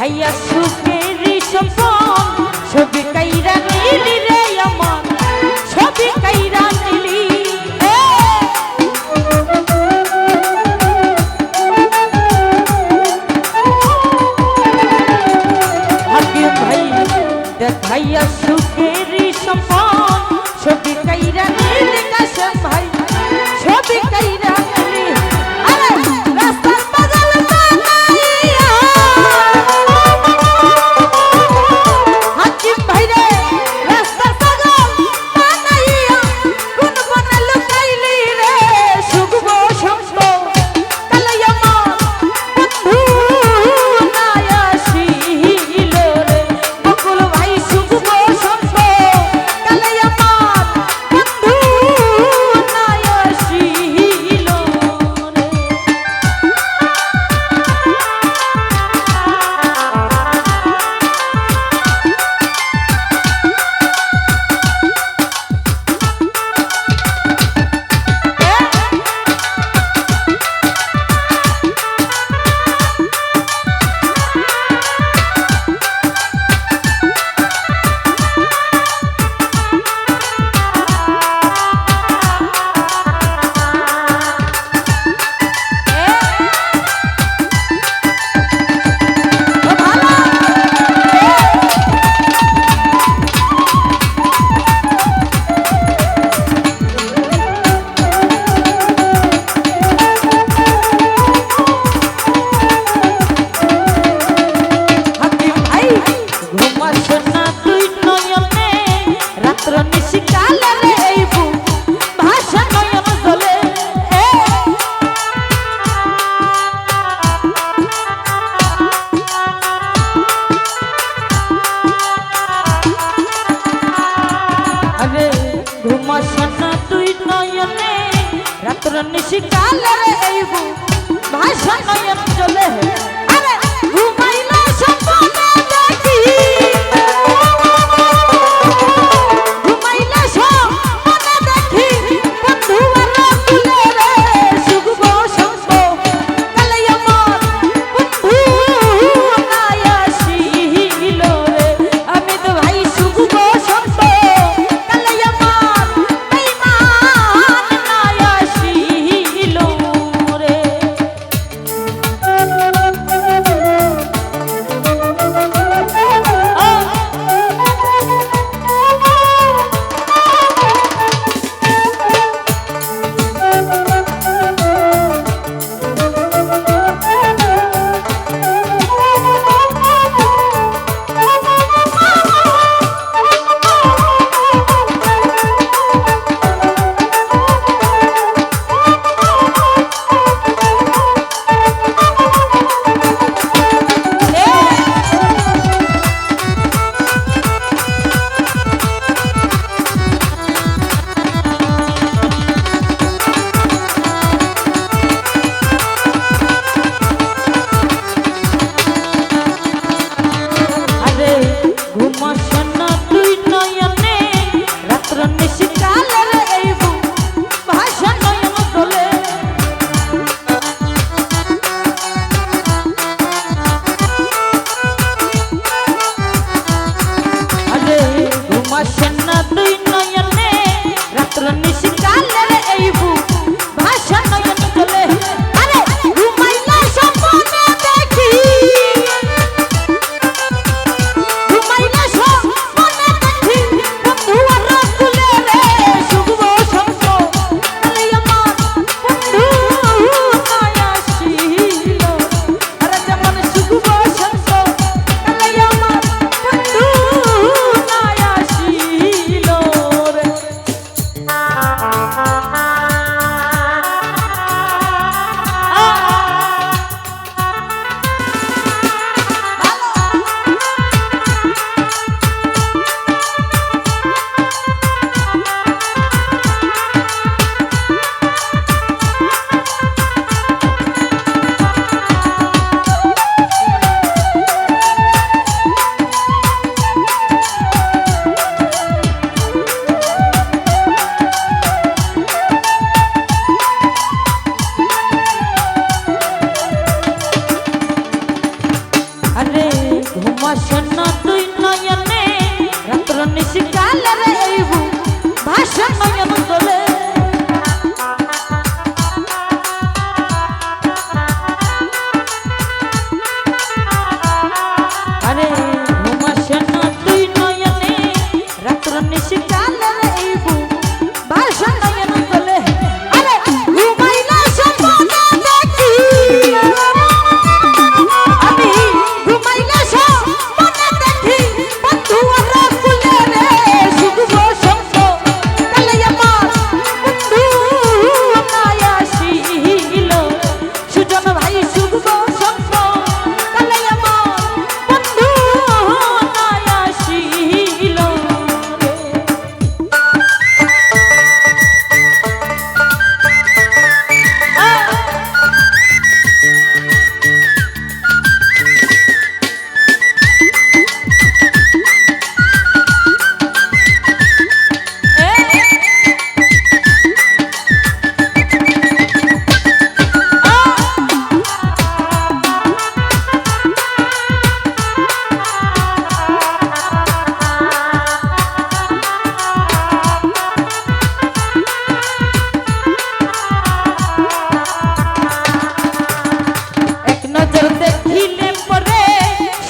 দেখাইয়া সুখেরই স্বপন ছবি কাইরা নিলি রে আমার ছবি কাইরা নিলি হাকিম ভাই দেখাইয়া সুখেরই স্বপন ছবি কাইরা নিলি কাশেম ভাই ছবি কাইরা নিলি আরে রাস্তার পাগল বানাইয়া হাকিম ভাই রে রাস্তার পাগল বানাইয়া কোন বনে লুকাইলি রে শুভব শঙ্খ কালাই আমার বন্ধু নাই আসিল রে বকুল ভাই শুভব শঙ্খ কালাই আমার বন্ধু নাই আসিল রে হাকিম ভাই ঘুমাস না তুই নয়নে রাত্র নিশিকালে রে এই বুক ভাষা নয়ন জলে আরে ঘুমাস না তুই নয়নে রাত্র নিশিকালে রে এই বুক ভাষা নয়ন জলে আরে ঘুমাইলা স্বপ্নে দেখি ঘুমাইলা স্বপ্নে দেখি বন্ধু আর কুলে রে শুভব শঙ্খ কালাই আমার বন্ধু নাই আসিল রে আমি তো ভাই শুভব শঙ্খ কালাই আমার বেঈমান নাই আসিল রে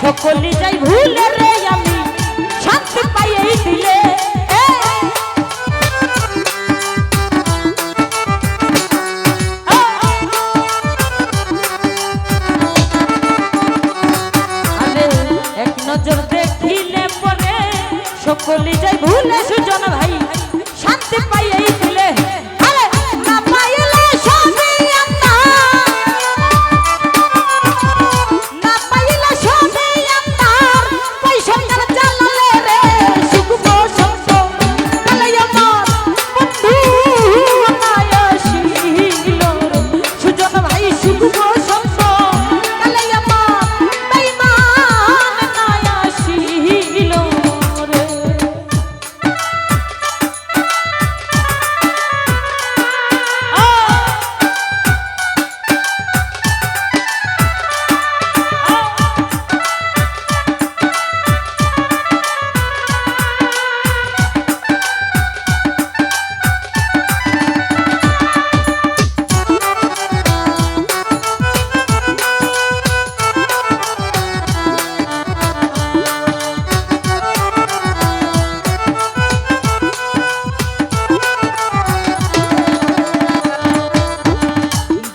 সকলি যাই ভুলে রে আমি শান্তি পাই এই দিলে এক নজর দেখিলে পরে সকলি যাই ভুলে সুজন ভাই শান্তি পাই এই দিলে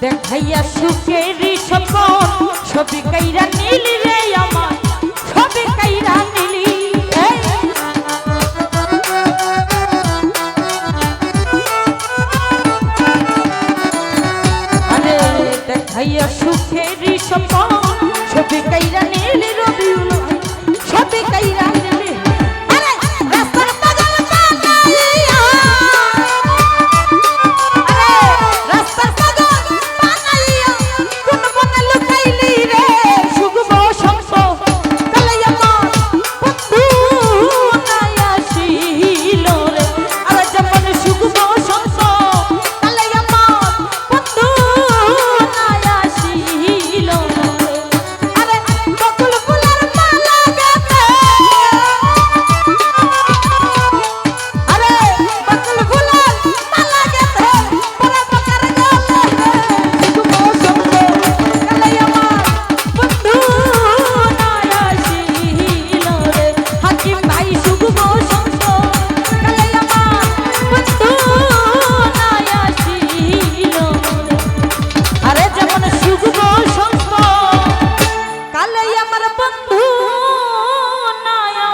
দেখাইয়া সুখেরই সপন ছবি কাইরা নীলি রে আমার ছবি কাইরা নীলি আরে দেখাইয়া সুখেরই সপন ছবি কাইরা নীলি রবিউল ছবি কাইরা নীলি আমার বন্ধু নায়া